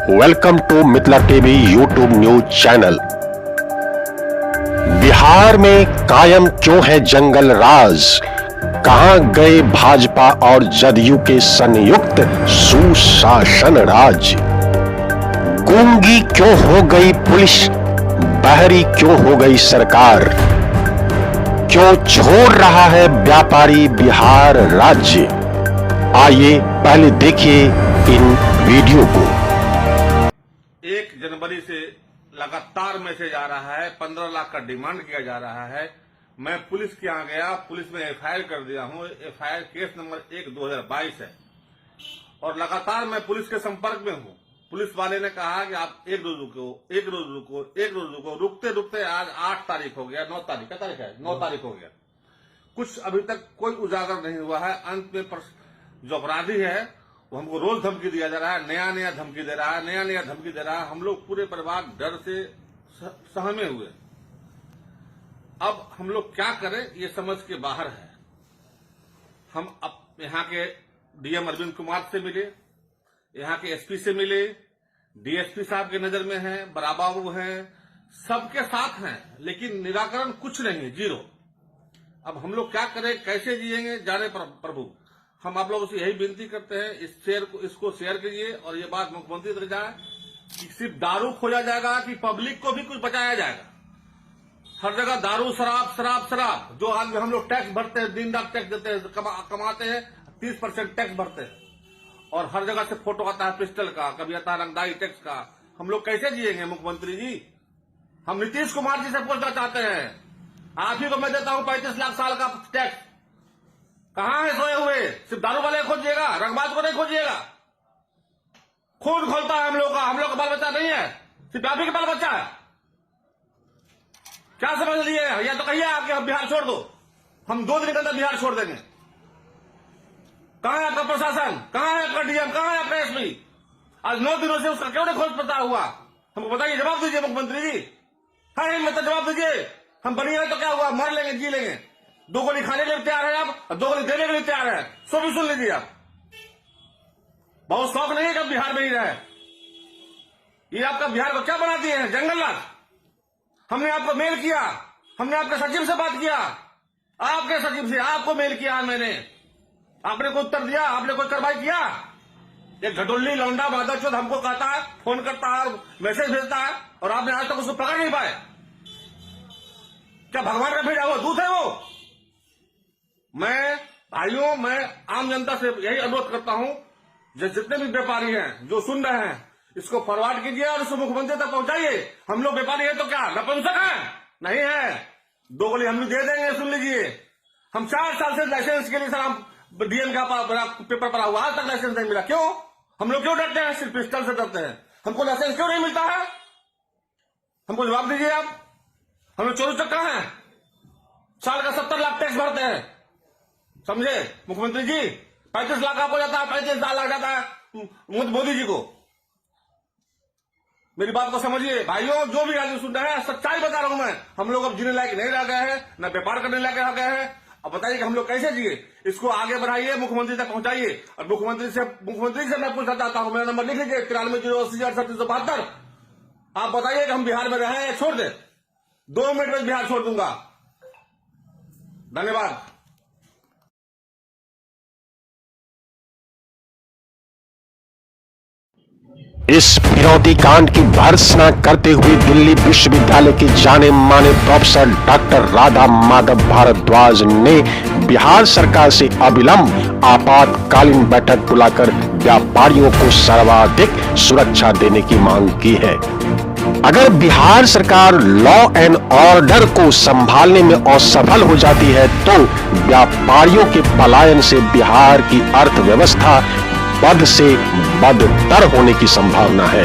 Welcome to Mithila TV YouTube news channel. Bihar में कायम क्यों है जंगल राज? कहां गए भाजपा और जदयू के संयुक्त सुशासन राज? गूंगी क्यों हो गई पुलिस? बहरी क्यों हो गई सरकार? क्यों छोड़ रहा है व्यापारी बिहार राज्य? आइए पहले देखिए इन वीडियो को। 1 जनवरी से लगातार मैसेज आ रहा है, 15 लाख का डिमांड किया जा रहा है। मैं पुलिस के यहाँ गया, पुलिस में एफआईआर कर दिया हूँ। एफआईआर केस नंबर 1/2022 है और लगातार मैं पुलिस के संपर्क में हूँ। पुलिस वाले ने कहा कि आप एक रोज रुको। रुकते रुकते आज 8 तारीख हो गया, 9 तारीख का तारीख है, 9 तारीख हो गया। कुछ अभी तक कोई उजागर नहीं हुआ है। अंत में जो अपराधी है वो हमको रोज धमकी दिया जा रहा है, नया धमकी दे रहा है। हम लोग पूरे परिवार डर से सहमे हुए। अब हम लोग क्या करें ये समझ के बाहर है। हम अब यहाँ के डीएम अरविंद कुमार से मिले, यहाँ के एसपी से मिले, डीएसपी साहब के नजर में हैं, बराबा बाबू हैं, सबके साथ हैं, लेकिन निराकरण कुछ नहीं है, जीरो। अब हम लोग क्या करें, कैसे जिएंगे, जाने प्रभु। हम आप लोगों से यही विनती करते हैं, इसको शेयर कीजिए और ये बात मुख्यमंत्री तक जाए कि सिर्फ दारू खोजा जाएगा कि पब्लिक को भी कुछ बचाया जाएगा। हर जगह दारू, शराब। जो आज हम लोग टैक्स भरते हैं, दिन रात टैक्स देते हैं, कमाते हैं, 30% टैक्स भरते हैं और हर जगह से फोटो आता है पिस्टल का, कभी आता है रंगदारी टैक्स का। हम लोग कैसे जिएंगे मुख्यमंत्री जी? हम नीतीश कुमार जी से पूछना चाहते हैं। आप ही को मैं देता हूं 35 लाख साल का टैक्स। कहां है सोए हुए? सिर्फ दारू वाले खोजिएगा, रंगबाज को नहीं खोजिएगा। खून खोलता है हम लोग का बाल बच्चा नहीं है, सिर्फ आप ही के बाल बच्चा है। क्या समझ लिए? या तो कहिए आपके हम बिहार छोड़ दो, हम 2 दिन के अंदर बिहार छोड़ देंगे। कहां है आपका प्रशासन? कहां है आपका डीएम? कहां है आपका एसपी? आज 9 दिनों से उसका क्यों नहीं खोज पता हुआ? हमको बताइए, जवाब दीजिए मुख्यमंत्री जी। है मतलब जवाब दीजिए। हम बनी रहे तो क्या हुआ, मर लेंगे, जी लेंगे। 2 गोली खाने के लिए तैयार है आप और 2 गोली देने के लिए तैयार है। सो भी सुन लीजिए आप। बहुत शौक नहीं है कि बिहार में ही रहे। ये आपका बिहार को क्या बना दिए हैं? जंगल राज। हमने आपको मेल किया, हमने आपके सचिव से बात किया, आपके सचिव से आपको मेल किया मैंने, आपने कोई उत्तर दिया? आपने कोई कार्रवाई किया? एक घटोली लौंडा मादरचोद हमको कहता है, फोन करता है, मैसेज भेजता है और आपने आज तक उसको पकड़ नहीं पाए। क्या भगवान का भेजा हुआ दूत है वो? मैं भाइयों, मैं आम जनता से यही अनुरोध करता हूं, जितने भी व्यापारी हैं जो सुन रहे हैं, इसको फॉरवर्ड कीजिए और इसको मुख्यमंत्री तक पहुंचाइए। हम लोग व्यापारी है तो क्या नपुंसक है? नहीं है। 2 गोली हम भी दे देंगे, सुन लीजिए। हम 4 साल से लाइसेंस के लिए सर हम डीएम का पेपर पड़ा हुआ, आज तक लाइसेंस नहीं मिला। क्यों? हम लोग क्यों डरते हैं? सिर्फ पिस्टल से डरते हैं। हमको लाइसेंस क्यों नहीं मिलता है? हमको जवाब दीजिए आप। हम लोग चोरी चक्का हैं, साल का 70 लाख टैक्स भरते हैं, समझे मुख्यमंत्री जी? 35 लाख आपको जाता है, 35 लाख जाता है मोदी जी को। मेरी बात को समझिए भाइयों, जो भी राजनीति सुन रहे हैं, सच्चाई बता रहा हूं मैं। हम लोग अब जीने लायक नहीं रह गए हैं, न व्यापार करने लायक रह गए हैं। अब बताइए कि हम लोग कैसे जिए? इसको आगे बढ़ाइए, मुख्यमंत्री तक पहुंचाइए। और मुख्यमंत्री से मैं पूछना चाहता हूं, मेरा नंबर लिख लीजिए 93080372। आप बताइए कि हम बिहार में रहे या छोड़ दे? 2 मिनट में बिहार छोड़ दूंगा। धन्यवाद। इस फिरौती कांड की भर्त्सना करते हुए दिल्ली विश्वविद्यालय के जाने माने प्रोफेसर डॉक्टर राधा माधव भारद्वाज ने बिहार सरकार से अविलंब आपातकालीन बैठक बुलाकर व्यापारियों को सर्वाधिक सुरक्षा देने की मांग की है। अगर बिहार सरकार लॉ एंड ऑर्डर को संभालने में असफल हो जाती है तो व्यापारियों के पलायन से बिहार की अर्थव्यवस्था बद से बदतर होने की संभावना है।